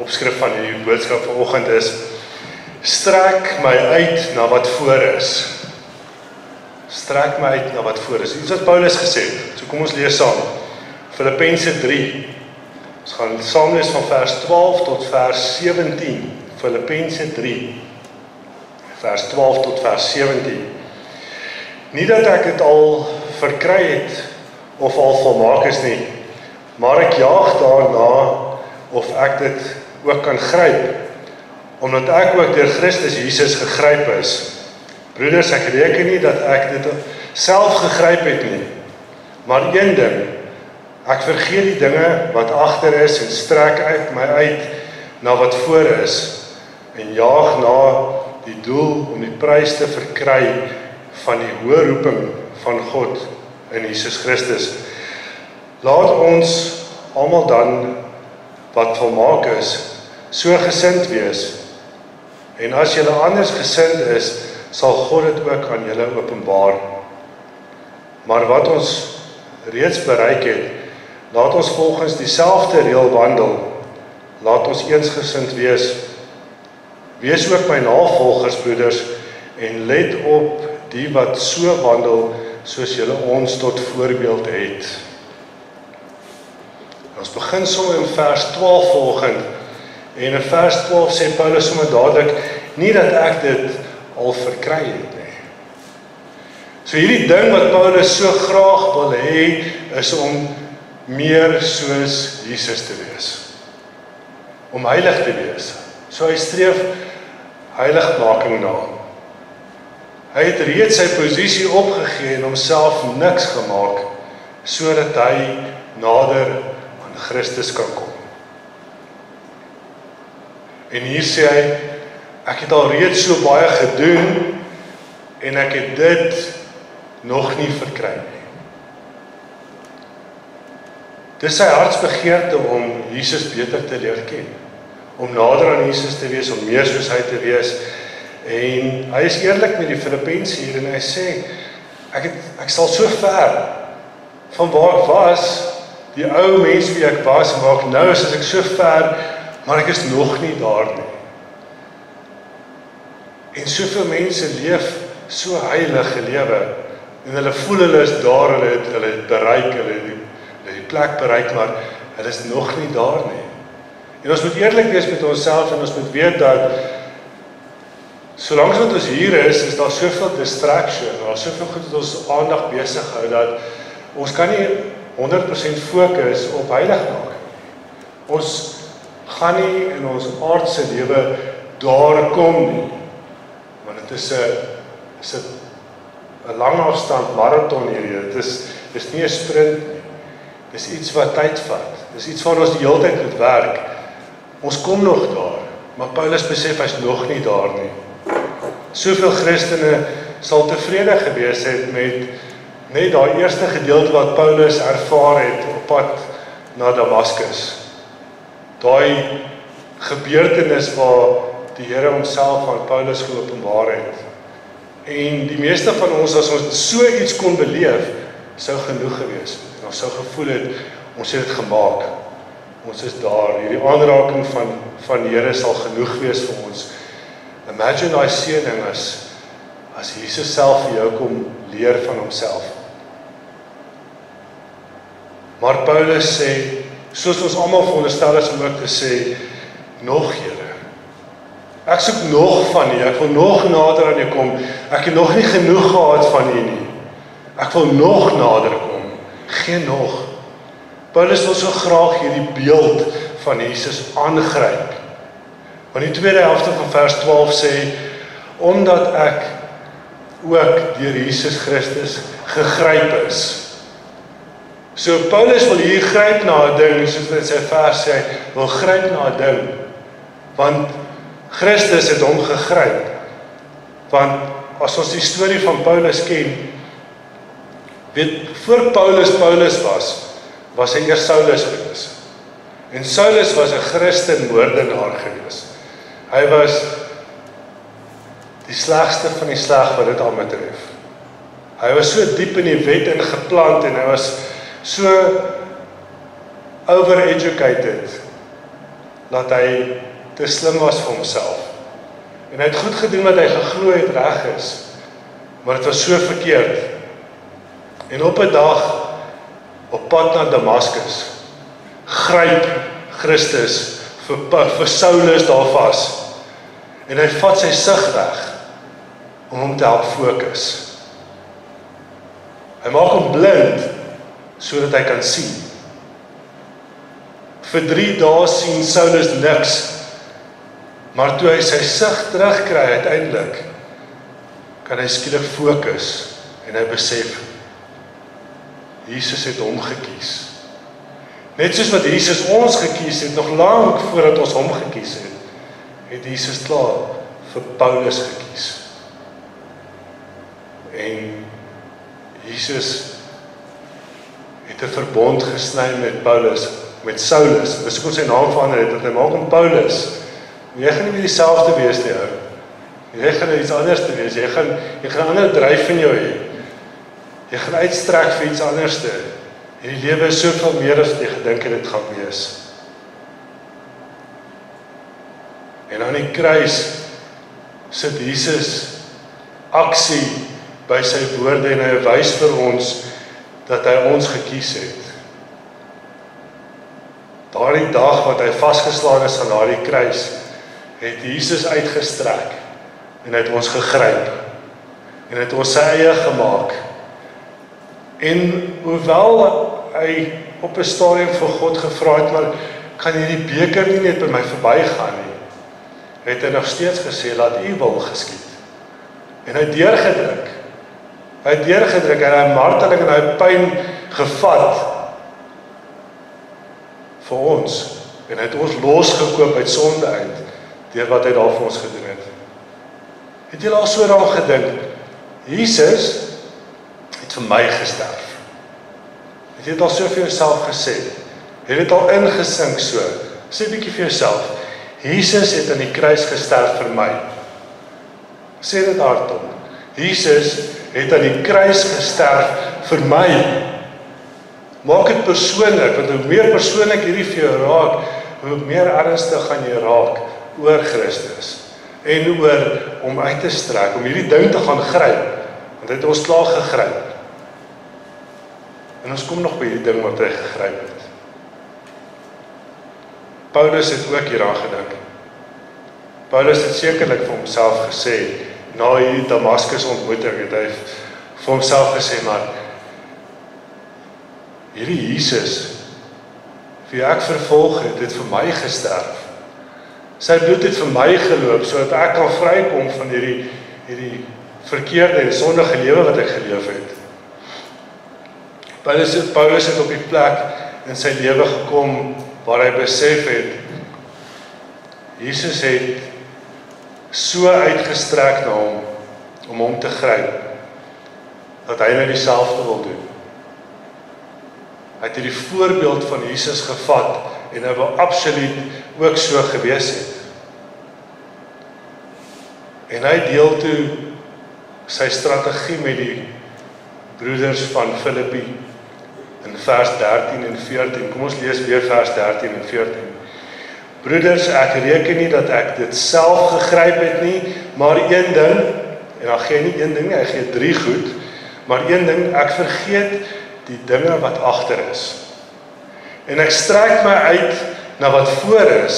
opskrif van die boodskap vanoggend is, strek my uit na wat voor is. Strek my uit na wat voor is. Iets wat Paulus gesê het. So kom ons lees saam. Filippense 3. Ons gaan saam lees van vers 12 tot vers 17. Filippense 3. Vers 12 tot vers 17. Nie dat ek dit al verkry het of al volmaak is nie, maar ek jaag daarna of ek dit ook kan gryp, omdat ek ook deur Christus Jesus gegryp is. Broeders, ek reken nie dat ek dit self gegryp het nie, maar een ding, ek vergeet die dinge wat agter is en strek my uit na wat voor is en jaag na die doel om die prys te verkry van die hoë roeping van God in Jesus Christus. Laat ons almal dan wat volmaak is, so gesind wees. En as julle anders gesind is, sal God dit ook aan julle openbaar. Maar wat ons reeds bereik het, laat ons volgens dieselfde reël wandel. Laat ons eensgesind wees. Wees ook my navolgers, broeders, en let op die wat so wandel, soos julle ons tot voorbeeld het. Ons begin sommer in vers 12 volgend, en in vers 12 sê Paulus sommer dadelik, nie dat ek dit al verkry het nie. So hierdie ding wat Paulus so graag wil hê, is om meer soos Jesus te wees. Om heilig te wees. So hy streef heiligmaking na. Hy het reeds sy posisie opgegee en homself niks gemaak, sodat hy nader aan Christus kan kom. En hier sê hy, ek het al reeds so baie gedoen, en ek het dit nog nie verkry nie. Dis sy hartsbegeerte om Jesus beter te leer ken, om nader aan Jesus te wees, om meer soos hy te wees. En hy is eerlik met die Filippense hier en hy sê, ek sal so ver van waar ek was, die ou mens wie ek was, maar nou is ek so ver, maar ek is nog nie daar nie. En soveel mense leef so heilige lewe, en hulle voel hulle is daar, hulle het bereik, hulle het die plek bereik, maar hulle is nog nie daar nie. En ons moet eerlik wees met onsself, en ons moet weet dat solank wat ons hier is daar soveel distraction, daar soveel goed wat ons aandag besig hou, dat ons kan nie 100% fokus op heiligmaking. Ons gaan nie in ons aardse lewe daar kom nie, want dit is 'n lang afstand marathon hier, dit is nie 'n sprint nie, dit is iets wat tyd vat, dit is iets waar ons die hele tyd moet werk. Ons kom nog daar, maar Paulus besef hy's nog nie daar nie. Soveel Christene sal tevrede gewees het met net daai eerste gedeelte wat Paulus ervaar het op pad na Damaskus. Daai gebeurtenis waar die Here homself aan Paulus geopenbaar het. En die meeste van ons, as ons so iets kon beleef, sou genoeg gewees het. En ons sou gevoel het, ons het dit gemaak. Ons is daar. Hierdie aanraking van die Here sal genoeg wees vir ons. Imagine daai seëning as Jesus self vir jou kom leer van homself. Maar Paulus sê, soos ons almal veronderstel is om ook te sê, nog Here. Ek soek nog van U, ek wil nog nader aan U kom. Ek het nog nie genoeg gehad van U nie. Ek wil nog nader kom. Geen nog. Paulus wil so graag hierdie beeld van Jesus aangryp. Want die tweede helfte van vers 12 sê, omdat ek ook deur Jesus Christus gegryp is. So Paulus wil hier gryp na 'n ding, soos dit sy vers sê, wil gryp na 'n ding, want Christus het hom gegryp. Want as ons die storie van Paulus ken, weet, voor Paulus was hy eers Saulus gewees. En Saulus was 'n Christen moordenaar gewees. Hy was die slegste van die sleg wat dit al betref. Hy was so diep in die wet ingeplant en hy was so overeducated dat hy te slim was vir homself. En hy het goed gedoen wat hy geglo het reg is, maar dit was so verkeerd. En op 'n dag, op pad na Damaskus, gryp Christus vir Saulus daar vas. En hy vat sy sig weg, om hom te help fokus. Hy maak hom blind, sodat hy kan sien. Vir 3 dae sien Saulus niks, maar toe hy sy sig terugkry uiteindelik, kan hy skielik fokus, en hy besef, Jesus het hom gekies. Net soos wat Jesus ons gekies het, nog lank voordat ons hom gekies het, het Jesus klaar vir Paulus gekies. En Jesus het 'n verbond gesny met Paulus, met Saulus. Dis hoekom sy naam verander het, dat hy maak hom Paulus. Jy gaan nie meer dieselfde wees nie, ou. Jy gaan iets anders te wees. Jy gaan 'n ander dryf in jou hê. Jy gaan uitstrek vir iets anderste. En die lewe is soveel meer as wat jy gedink het dit gaan wees. En aan die kruis sit Jesus aksie by sy woorde en hy wys vir ons dat hy ons gekies het. Daardie dag wat hy vasgeslaan is aan daardie kruis, het Jesus uitgestrek en hy het ons gegryp en het ons sy eie gemaak. En hoewel hy op 'n stadium vir God gevra het, maar kan hierdie beker nie net by my verbygaan nie, het hy nog steeds gesê, laat u wil geskied. En hy het deurgedruk. Hy het deurgedruk en hy marteling en hy pyn gevat vir ons. En hy het ons losgekoop uit sonde uit, deur wat hy daar vir ons gedoen het. Het julle al so daaraan gedink? Jesus het vir my gesterf. Het jy dit al so vir jouself gesê? Het dit al ingesink so? Sê 'n bietjie vir jouself. Jesus het aan die kruis gesterf vir my. Sê dit hardop. Jesus het aan die kruis gesterf vir my. Maak dit persoonlik, want hoe meer persoonlik hierdie vir jou raak, hoe meer ernstig gaan jy raak oor Christus. En oor om uit te strek, om hierdie ding te gaan gryp. Want hy het ons klaar gegryp. En ons kom nog by die ding wat hy gegryp het. Paulus het ook hieraan gedink. Paulus het sekerlik vir homself gesê, na hierdie Damaskus ontmoeting, het hy vir homself gesê, maar hierdie Jesus, wie ek vervolg het, het vir my gesterf. Sy bloed het vir my geloop, sodat ek kan vrykom van hierdie verkeerde en sondige lewe wat ek geleef het. Paulus het op die plek in sy lewe gekom waar hy besef het, Jesus het so uitgestrek na hom, om hom te gryp, dat hy nou dieselfde wil doen. Hy het hierdie voorbeeld van Jesus gevat, en hy wil absoluut ook so gewees het. En hy deel toe sy strategie met die broeders van Filippi in vers 13 en 14. Kom ons lees weer vers 13 en 14. Broeders, ek reken nie dat ek dit self gegryp het nie, maar een ding, en dan gee hy nie een ding nie, hy gee 3 goed, maar een ding, ek vergeet die dinge wat agter is. En ek strek my uit na wat voor is,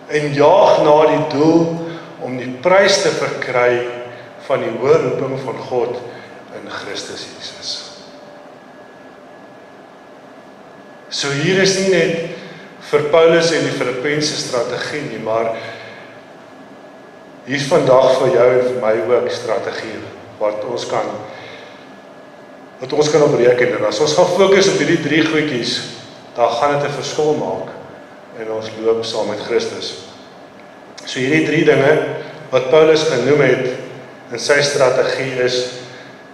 en jaag na die doel om die prys te verkry van die hoë roeping van God in Christus Jesus. So hier is nie net vir Paulus en die Filippense strategie nie, maar hier is vandag vir jou en vir my ook strategie wat ons kan opreken. En as ons gaan fokus op hierdie 3 goedjies, dan gaan dit 'n verskil maak en ons loop saam met Christus. So hierdie 3 dinge wat Paulus genoem het in sy strategie is,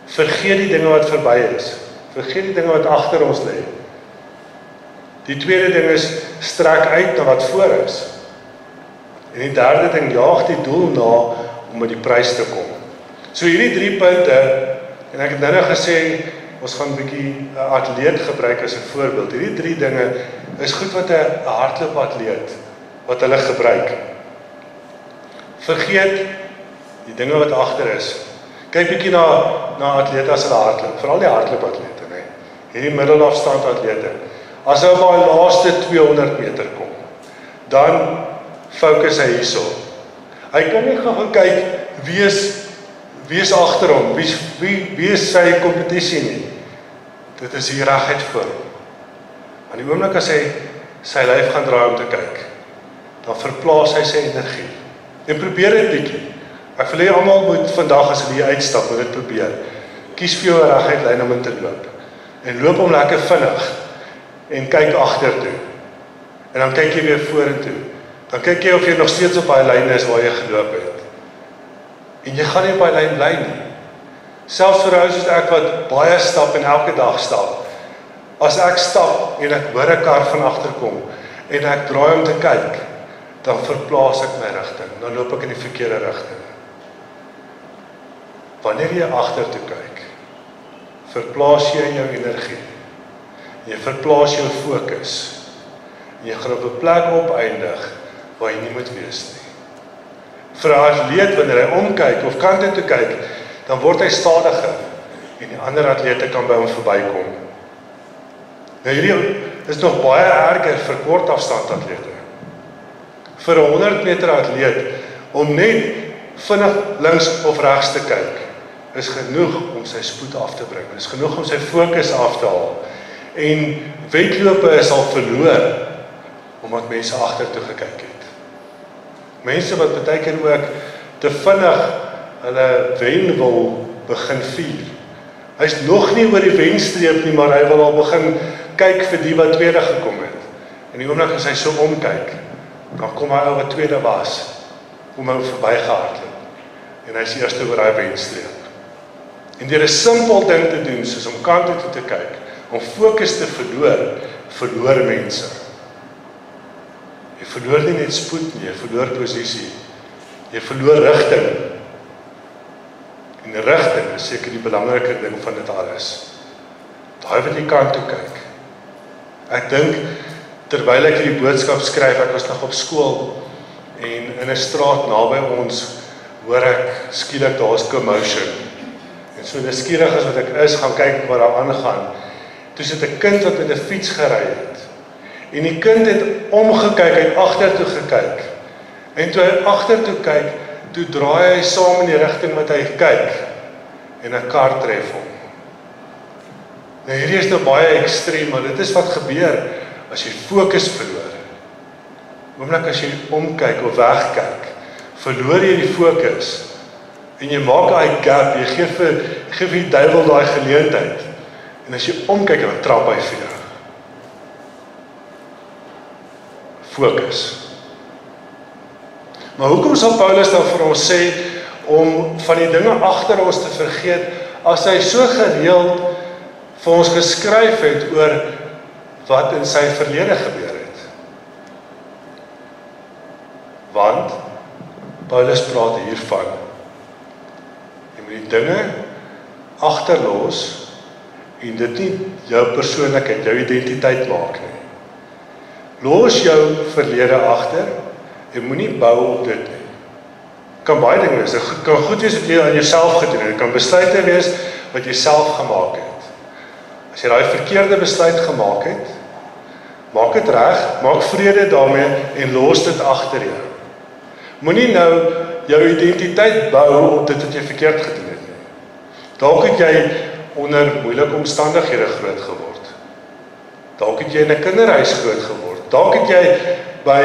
vergeet die dinge wat verby is. Vergeet die dinge wat agter ons lê. Die tweede ding is, strek uit na wat voor is. En die derde ding, jaag die doel na om by die prys te kom. So hierdie 3 punte, en ek het nou gesê, ons gaan 'n bietjie 'n atleet gebruik as 'n voorbeeld. Hierdie 3 dinge is goed wat 'n hardloopatleet wat hulle gebruik. Vergeet die dinge wat agter is. Kyk bietjie na atlete as hulle hardloop, veral die hardloopatlete, né? Hierdie middelafstand atlete. As hy op die laaste 200 meter kom, dan fokus hy hierso. Hy kan nie gaan kyk wie is agter hom, wie is sy kompetisie nie. Dit is hier reguit voor hom. Aan die oomblik as hy sy lyf gaan draai om te kyk, dan verplaas hy sy energie. En probeer dit bietjie. Ek wil hê almal moet vandag as hulle hier uitstap, moet dit probeer. Kies vir jou 'n reguit lyn om in te loop. En loop hom lekker vinnig en kyk agtertoe. En dan kyk jy weer vorentoe. Dan kyk jy of jy nog steeds op daai lyn is waar jy geloop het. En jy gaan nie op daai lyn bly nie. Selfs vir ou soos ek wat baie stap en elke dag stap. As ek stap en ek hoor 'n kar van agter kom en ek draai om te kyk, dan verplaas ek my rigting. Dan loop ek in die verkeerde rigting. Wanneer jy agtertoe kyk, verplaas jy jou energie. Jy verplaas jou fokus. Jy gaan op 'n plek opeindig waar jy nie moet wees nie. Vir 'n atleet wanneer hy omkyk of kante toe kyk, dan word hy stadiger en die ander atlete kan by hom verbykom. Nou hierdie is nog baie erger vir kortafstand atlete. Vir 'n 100 meter atleet om net vinnig links of regs te kyk, is genoeg om sy spoed af te bring. Is genoeg om sy fokus af te haal. En wedlope is al verloor omdat mense agtertoe gekyk het. Mense wat baie keer ook te vinnig hulle wen wil begin vier. Hy's nog nie oor die wenstreep nie, maar hy wil al begin kyk vir die wat tweede gekom het. En die oomblik as hy so omkyk, dan kom hy ou wat tweede was, om hom verbygehardloop. En hy's eerste oor daai wenstreep. En deur 'n simpel ding te doen, soos om kant toe te kyk, om fokus te verloor mense. Jy verloor nie net spoed nie, jy verloor posisie. Jy verloor rigting. En die rigting is seker die belangrike ding van dit alles. Daai wat jy kant toe kyk. Ek dink, terwyl ek hierdie boodskap skryf, ek was nog op skool, en in 'n straat naby ons, hoor ek skielik daar's commotion. En so nuuskierig as wat ek is, gaan kyk wat daar aangaan. Toe sit 'n kind wat met 'n fiets gery het. En die kind het omgekyk, hy het agtertoe gekyk. En toe hy agtertoe kyk, toe draai hy saam in die rigting wat hy kyk. En 'n kar tref hom. Nou hierdie is nou baie ekstreem, maar dit is wat gebeur as jy fokus verloor. Oomblik as jy omkyk of wegkyk, verloor jy die fokus. En jy maak daai gap, jy gee vir die duiwel daai geleentheid. En as jy omkyk, dan trap hy vir jou. Fokus. Maar hoekom sal Paulus dan vir ons sê om van die dinge agter ons te vergeet, as hy so gereeld vir ons geskryf het oor wat in sy verlede gebeur het? Want Paulus praat hiervan. Jy moet die dinge agterlos en dit nie jou persoonlikheid, jou identiteit maak nie. Los jou verlede agter en moenie bou op dit nie. Kan baie dinge wees. Dit kan goed wees wat jy aan jouself gedoen het. Dit kan besluite wees wat jy self gemaak het. As jy daai verkeerde besluit gemaak het, maak dit reg, maak vrede daarmee en los dit agter jou. Moenie nou jou identiteit bou op dit wat jy verkeerd gedoen het nie. Dalk het jy onder moeilike omstandighede groot geword. Dalk het jy in 'n kinderhuis groot geword. Dalk het jy by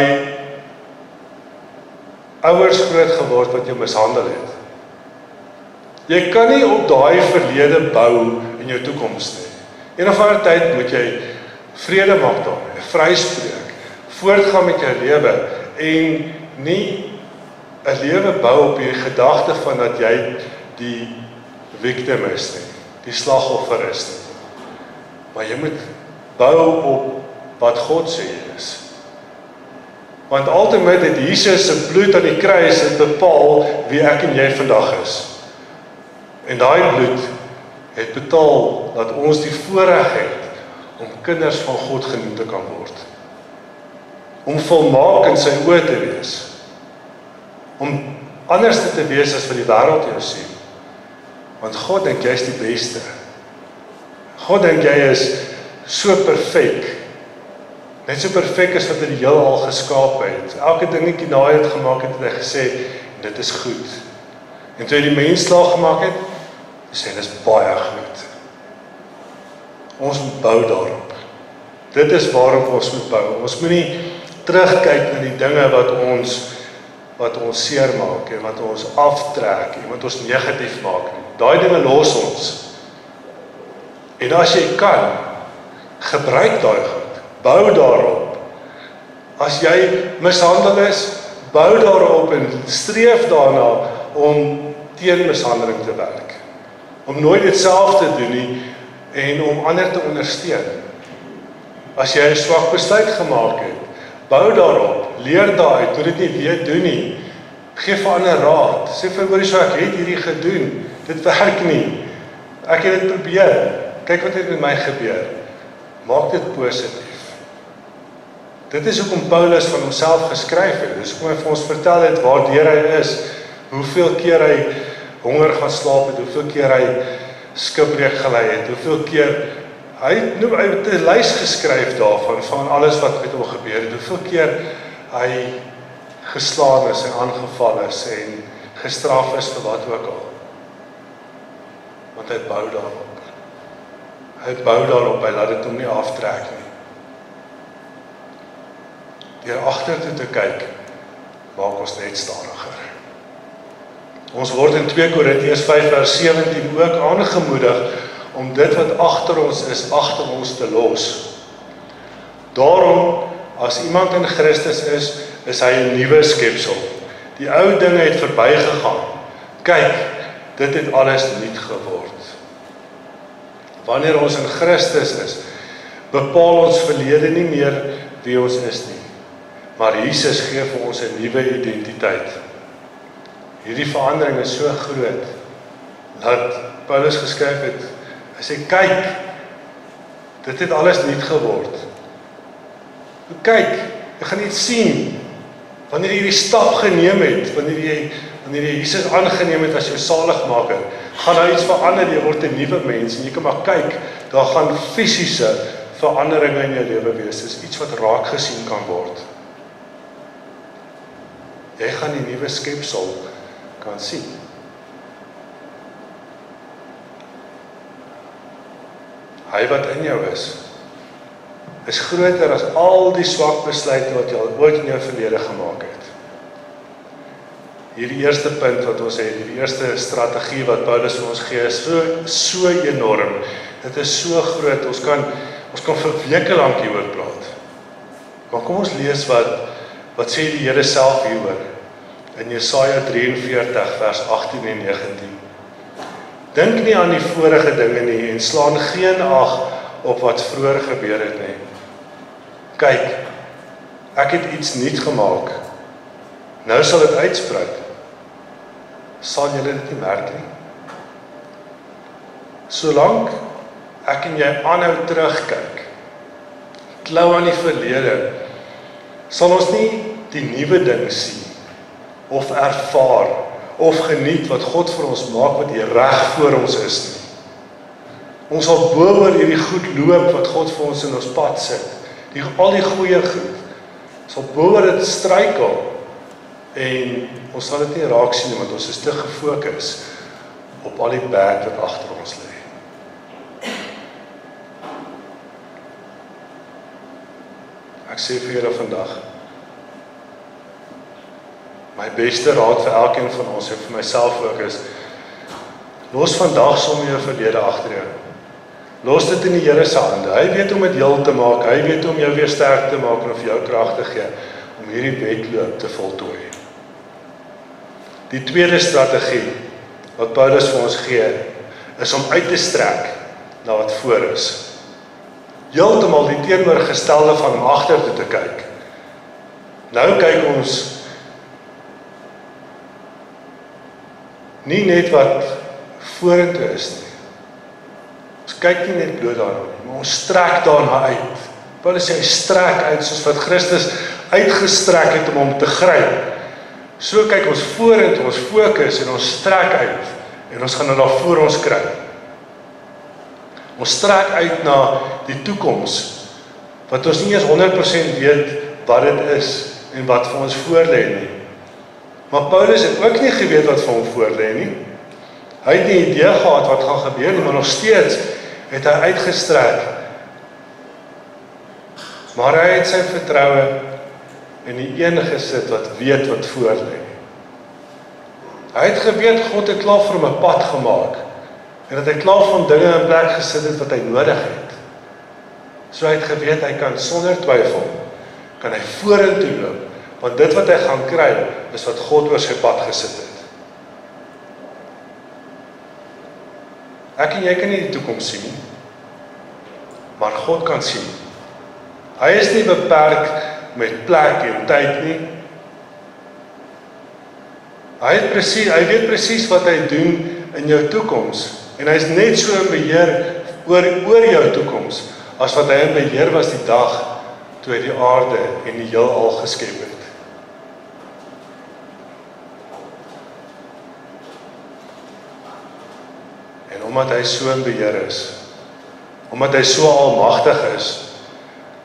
ouers groot geword wat jou mishandel het. Jy kan nie op daai verlede bou in jou toekoms nie. En of ander tyd moet jy vrede maak daarmee, vryspreek, voortgaan met jou lewe en nie 'n lewe bou op die gedagte van dat jy die victim is nie, die slagoffer is nie. Maar jy moet bou op wat God sê jy is. Want ultimate het Jesus se bloed aan die kruis het bepaal wie ek en jy vandag is. En daai bloed het betaal dat ons die voorreg het om kinders van God genoem te kan word. om volmaak in sy oë te wees, om anders te wees as wat die wêreld jou sien, want God dink jy is die beste. God dink jy is so perfek, net so perfek as wat hy die heelal geskaap het. Elke dingetjie na hy het gemaak het hy gesê, dit is goed. En toe hy die mens klaar gemaak het, sê dit is baie goed. Ons moet bou daarop. Dit is waarop ons moet bou. Ons moet nie terugkyk na die dinge wat ons seermaak en wat ons aftrek en wat ons negatief maak nie. Daai dinge los ons. En as jy kan, gebruik daai goed. Bou daarop. As jy mishandel is, bou daarop en streef daarna om teen mishandeling te werk. Om nooit dit self te doen nie en om ander te ondersteun. As jy 'n swak besluit gemaak het, bou daarop, leer daaruit, moet dit nie weer doen nie. Geef vir ander raad. Sê vir hoorie so ek het hierdie gedoen. Dit werk nie. Ek het dit probeer. Kyk wat het met my gebeur. Maak dit positief. Dit is hoekom Paulus van homself geskryf het. Dis hoekom hy vir ons vertel het waardeur hy is, hoeveel keer hy honger gaan slaap het, hoeveel keer hy skipbreek gelei het, hoeveel keer hy het 'n lys geskryf daarvan van alles wat met hom gebeur het, hoeveel keer hy geslaan is en aangeval is en gestraf is vir wat ook al. Want hy bou daarop. Hy bou daarop, hy laat dit hom nie aftrek nie. Deur agtertoe te kyk, maak ons net stadiger. Ons word in 2 Korintiërs 5 vers 17 ook aangemoedig om dit wat agter ons is, agter ons te los. Daarom, as iemand in Christus is hy 'n nuwe skepsel. Die ou dinge het verbygegaan. Kyk, dit het alles nuut geword. Wanneer ons in Christus is, bepaal ons verlede nie meer wie ons is nie. Maar Jesus gee vir ons 'n nuwe identiteit. Hierdie verandering is so groot, dat Paulus geskryf het, hy sê, kyk, dit het alles nuut geword. Kyk, jy gaan iets sien, wanneer jy die stap geneem het, wanneer jy Jesus aangeneem het as jou saligmaker, gaan daar iets verander, jy word 'n nuwe mens, en jy kan maar kyk, daar gaan fisiese veranderinge in jou lewe wees, dis iets wat raak gesien kan word. Jy gaan die nuwe skepsel kan sien. Hy wat in jou is groter as al die swak besluite wat jy al ooit in jou verlede gemaak het. Hierdie eerste punt wat ons het, die eerste strategie wat Paulus vir ons gee, is so enorm. Dit is so groot, ons kan vir weke lank hieroor praat. Maar kom ons lees wat sê die Here self hieroor. In Jesaja 43 vers 18 en 19. Dink nie aan die vorige dinge nie en slaan geen ag op wat vroeër gebeur het nie. Kyk, ek het iets nuut gemaak. Nou sal dit uitspruit. Sal julle dit nie merk nie? Solank ek en jy aanhou terugkyk, klou aan die verlede, sal ons nie die nuwe ding sien of ervaar, of geniet wat God vir ons maak, wat hier reg voor ons is nie. Ons sal bo oor hierdie goed loop, wat God vir ons in ons pad sit, al die goeie goed, sal bo oor dit struikel, en ons sal dit nie raak sien, want ons is te gefokus op al die bad wat agter ons lê. Ek sê vir julle vandag, my beste raad vir elkeen van ons en vir myself ook is, los vandag sommer jou verlede agter jou. Los dit in die Here se hande. Hy weet om dit heel te maak, hy weet om jou weer sterk te maak en of jou krag te gee om hierdie wedloop te voltooi. Die tweede strategie wat Paulus vir ons gee, is om uit te strek na wat voor is. Heeltemal die teenoorgestelde van om agtertoe te kyk. Nou kyk ons nie net wat vorentoe is nie. Ons kyk nie net bloot daarna nie, maar ons strek daarna uit. Paulus sê hy strek uit soos wat Christus uitgestrek het om hom te gryp. So kyk ons vorentoe, ons fokus en ons strek uit en ons gaan dit daar voor ons kry. Ons strek uit na die toekoms wat ons nie eens 100% weet wat dit is en wat vir ons voorlê nie. Maar Paulus het ook nie geweet wat vir hom voorlê nie. Hy het nie idee gehad wat gaan gebeur nie, maar nog steeds het hy uitgestrek. Maar hy het sy vertroue in die een gesit wat weet wat voorlê. Hy het geweet God het klaar vir hom 'n pad gemaak en dat hy klaar van dinge in plek gesit het wat hy nodig het. So hy het geweet hy kan sonder twyfel kan hy vorentoe loop, want dit wat hy gaan kry is wat God oor sy pad gesit het. Ek en jy kan nie die toekoms sien nie, maar God kan sien. Hy is nie beperk met plek en tyd nie. Hy weet presies wat hy doen in jou toekoms en hy is net so in beheer oor jou toekoms as wat hy in beheer was die dag toe hy die aarde en die heelal geskep het. En omdat hy so in beheer is, omdat hy so almagtig is,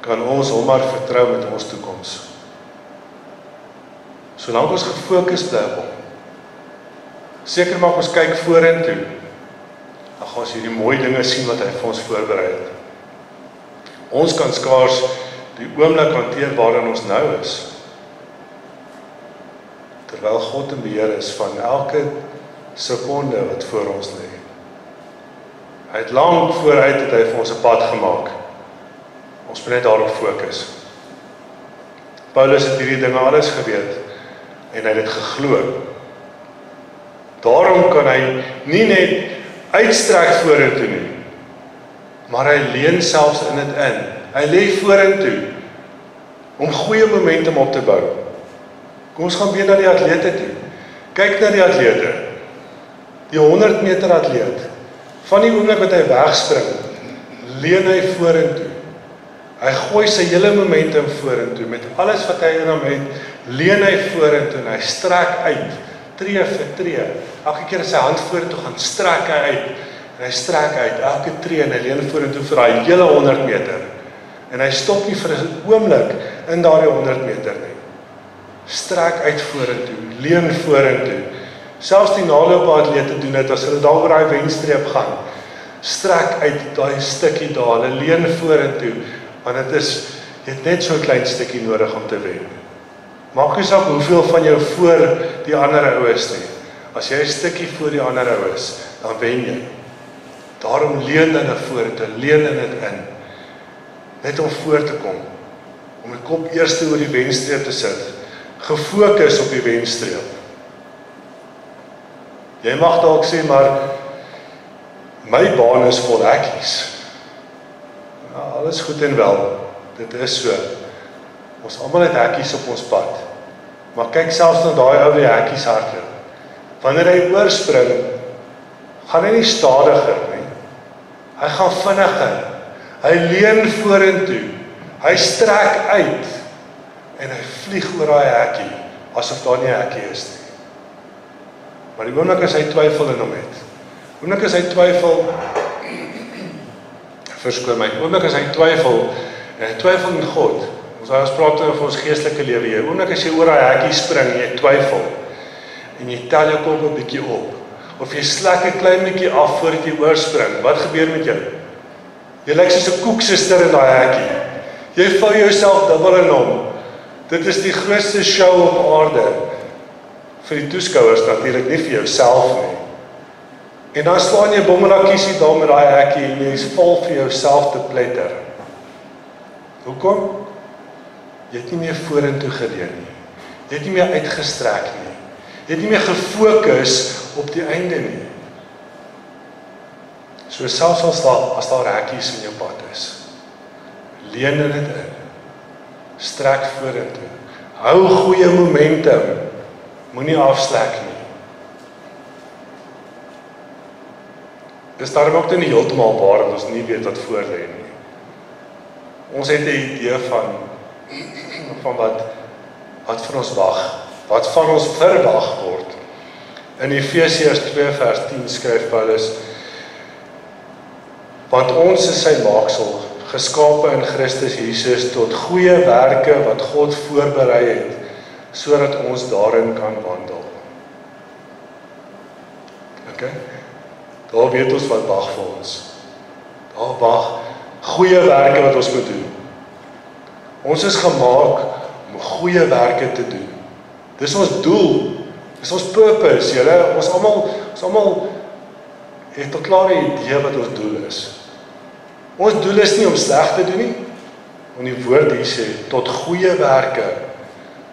kan ons hom maar vertrou met ons toekoms. Solank ons gefokus bly op hom. Seker maak ons kyk vorentoe. Dan gaan ons hierdie mooi dinge sien wat hy vir ons voorberei het. Ons kan skaars die oomblik hanteer waarin ons nou is. Terwyl God in beheer is van elke sekonde wat voor ons lê. Hy het lank vooruit het hy vir ons 'n pad gemaak. Ons moet net daarop fokus. Paulus het hierdie dinge alles geweet en hy het dit geglo. Daarom kan hy nie net uitstrek vorentoe nie, maar hy leun selfs in dit in. Hy lê vorentoe om goeie momentum op te bou. Kom ons gaan weer na die atlete toe. Kyk na die atlete. Die 100 meter atleet. Van die oomblik wat hy wegspring, leun hy vorentoe. Hy gooi sy hele momentum vorentoe met alles wat hy in hom het, leun hy vorentoe en hy strek uit, tree vir tree. Elke keer as sy hand vorentoe gaan, strek hy uit en hy strek uit elke tree en hy leun vorentoe vir daai hele 100 meter. En hy stop nie vir 'n oomblik in daardie 100 meter nie. Strek uit vorentoe, leun vorentoe. Selfs die naloopaatlete doen dit as hulle daar oor daai wenstreep gaan. Strek uit daai stukkie daar, hulle leun vorentoe, want dit is jy het net so 'n klein stukkie nodig om te wen. Maak nie saak hoeveel van jou voor die ander ou is nie. As jy 'n stukkie voor die ander ou is, dan wen jy. Daarom leun hulle vorentoe, leun in dit in. Net om voor te kom, om die kop eerste oor die wenstreep te sit, gefokus op die wenstreep. Jy mag dalk sê, maar my baan is vol hekkies. Nou, alles goed en wel, dit is so. Ons almal het hekkies op ons pad. Maar kyk selfs na daai ou wie hekkies hardloop. Wanneer hy oorspring, gaan hy nie stadiger nie. Hy gaan vinniger. Hy leun vorentoe. Hy strek uit en hy vlieg oor daai hekkie asof daar nie 'n hekkie is nie. Maar die oomblik as hy twyfel in hom het. Oomblik as hy twyfel verskoon my. Oomblik as hy twyfel en hy twyfel in God. Ons praat oor ons geestelike lewe hier. Oomblik as jy oor daai hekkie spring en jy twyfel en jy tel jou kop 'n bietjie op of jy slek 'n klein bietjie af voordat jy oorspring. Wat gebeur met jou? Jy lyk soos 'n koeksuster in daai hekkie. Jy vou jouself dubbel in hom. Dit is die grootste show op aarde. Vir die toeskouers natuurlik, nie vir jouself nie. En dan slaan jy bommelakiesie daar met daai hekkie en jy is vol vir jouself te pletter. Hoekom? Jy het nie meer vorentoe geleun nie. Jy het nie meer uitgestrek nie. Jy het nie meer gefokus op die einde nie. So selfs as daar hekkies in jou pad is, leun dit in. Strek vorentoe. Hou goeie momentum. Moenie afslek nie. Dis daarom ook nie heeltemal waar dat ons nie weet wat voor lê nie. Ons het 'n idee van van wat van ons wag, wat van ons verwag word. In Efesiërs 2 vers 10 skryf Paulus, want ons is sy maaksel, geskape in Christus Jesus tot goeie werke wat God voorberei het, sodat ons daarin kan wandel. Okay? Daar weet ons wat wag vir ons. Daar wag goeie werke wat ons moet doen. Ons is gemaak om goeie werke te doen. Dis ons doel, dis ons purpose, julle. Ons almal het 'n klare idee wat ons doel is. Ons doel is nie om sleg te doen nie, want die woord hier sê, tot goeie werke,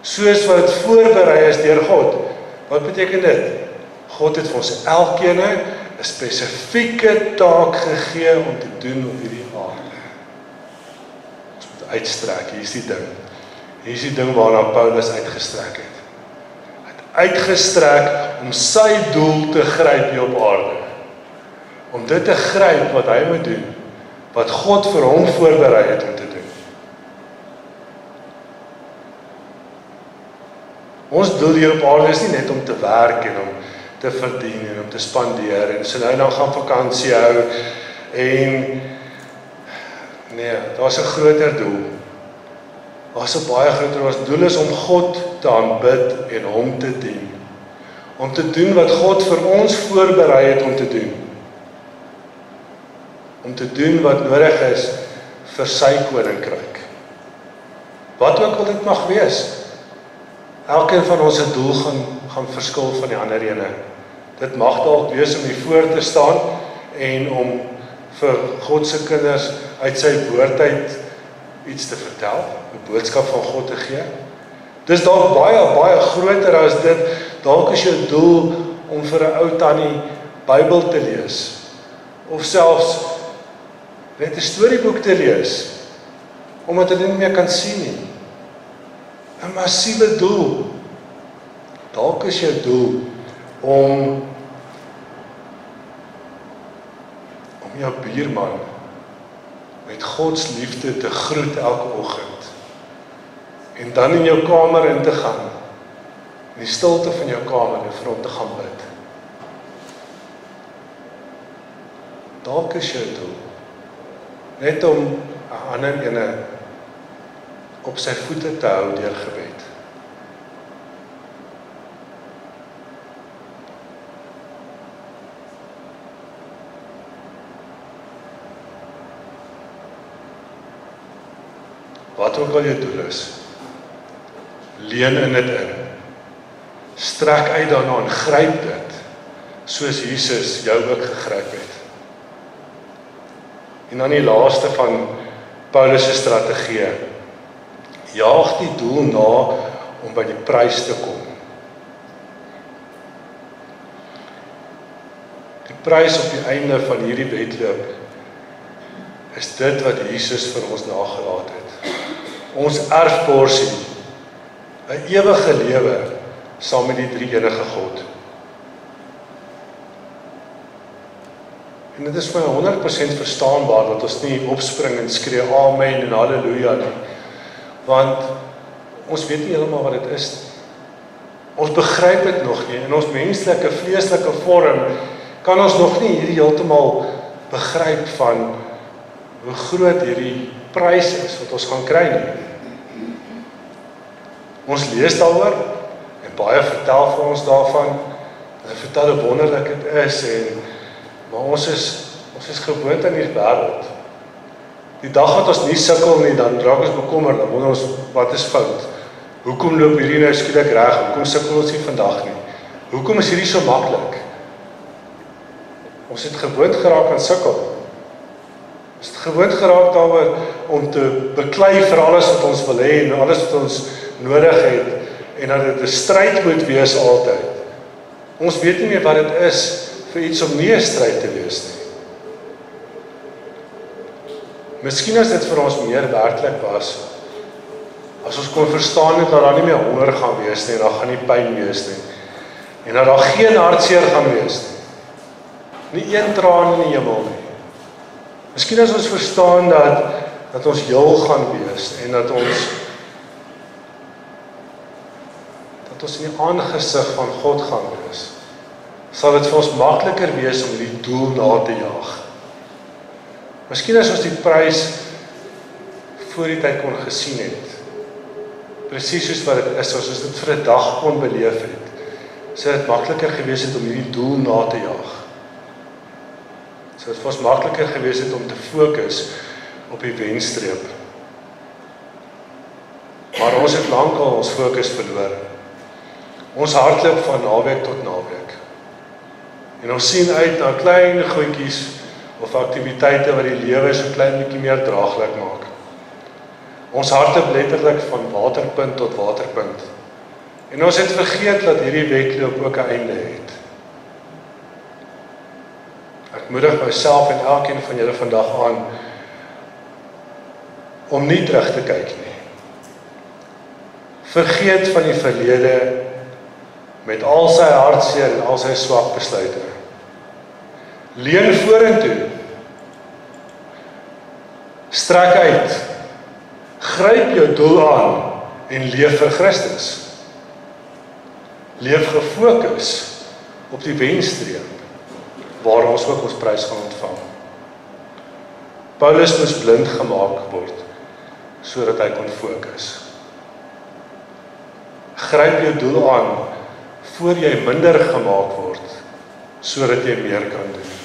soos wat dit voorberei is deur God. Wat beteken dit? God het vir ons elkeen 'n spesifieke taak gegee om te doen op hierdie aarde. Ons moet uitstrek, hier is die ding. Hier is die ding waarna Paulus uitgestrek het. Hy het uitgestrek om sy doel te gryp hier op aarde. Om dit te gryp wat hy moet doen, wat God vir hom voorberei het om te doen. Ons doel hier op aarde is nie net om te werk en om te verdien en om te spandeer en so nou dan gaan vakansie hou en nee, daar's 'n groter doel. Daar's 'n baie groter, ons doel is om God te aanbid en hom te dien. Om te doen wat God vir ons voorberei het om te doen. Om te doen wat nodig is vir sy koninkryk. Wat ook al dit mag wees. Elkeen van ons se doel gaan verskil van die ander ene. Dit mag dalk wees om hier voor te staan en om vir God se kinders uit sy woord uit iets te vertel, 'n boodskap van God te gee. Dis dalk baie groter as dit. Dalk is jou doel om vir 'n ou tannie Bybel te lees of selfs net 'n storieboek te lees omdat hulle nie meer kan sien nie. 'n Massiewe doel. Dalk is jou doel om jou buurman met Gods liefde te groet elke oggend en dan in jou kamer in te gaan, in die stilte van jou kamer en vir hom te gaan bid. Dalk is jou doel net om 'n ander ene op sy voete te hou deur gebed. Wat ook al jou doel is, leun in dit in. Strek uit daarna en gryp dit, soos Jesus jou ook gegryp het. En dan die laaste van Paulus se strategie. Jaag die doel na om by die prys te kom. Die prys op die einde van hierdie wedloop is dit wat Jesus vir ons nagelaat het. Ons erfporsie, 'n ewige lewe saam met die drie-enige God. En dit is vir my 100% verstaanbaar dat ons nie opspring en skree amen en halleluja nie. Want ons weet nie heeltemal wat dit is nie. Ons begryp dit nog nie. In ons menslike, vleeslike vorm kan ons nog nie hierdie heeltemal begryp van hoe groot hierdie prys is wat ons gaan kry nie. Ons lees daaroor en baie vertel vir ons daarvan. Hulle vertel hoe wonderlik dit is maar ons is gewoond aan hierdie wêreld. Die dag wat ons nie sukkel nie, dan raak ons bekommerd, dan wonder ons wat is fout. Hoekom loop hierdie nou skielik reg? Hoekom sukkel ons nie vandag nie? Hoekom is hierdie so maklik? Ons het gewoond geraak aan sukkel. Ons het gewoond geraak daaroor om te beklei vir alles wat ons wil hê en alles wat ons nodig het en dat dit 'n stryd moet wees altyd. Ons weet nie meer wat dit is vir iets om nie 'n stryd te wees nie. Miskien as dit vir ons meer werklik was, as ons kon verstaan het dat daar nie meer honger gaan wees nie, en daar gaan nie pyn wees nie, en dat daar geen hartseer gaan wees nie. Nie een traan in die hemel nie. Miskien as ons verstaan dat ons heel gaan wees, en dat ons dat ons in die aangesig van God gaan wees, sal dit vir ons makliker wees om die doel na te jaag. Miskien as ons die prys voor die tyd kon gesien het, presies soos wat dit is, as ons dit vir 'n dag kon beleef het, sou dit makliker gewees het om hierdie doel na te jaag. Sou dit vir ons makliker gewees het om te fokus op die wenstreep. Maar ons het lankal ons fokus verloor. Ons hardloop van naweek tot naweek. En ons sien uit na klein goedjies of aktiwiteite wat die lewe so klein bietjie meer draaglik maak. Ons hardloop letterlik van waterpunt tot waterpunt. En ons het vergeet dat hierdie wedloop ook 'n einde het. Ek moedig myself en elkeen van julle vandag aan om nie terug te kyk nie. Vergeet van die verlede met al sy hartseer en al sy swak besluite. Leun vorentoe. Strek uit. Gryp jou doel aan en leef vir Christus. Leef gefokus op die wenstreep waar ons ook ons prys gaan ontvang. Paulus moes blind gemaak word sodat hy kon fokus. Gryp jou doel aan voor jy minder gemaak word sodat jy meer kan doen.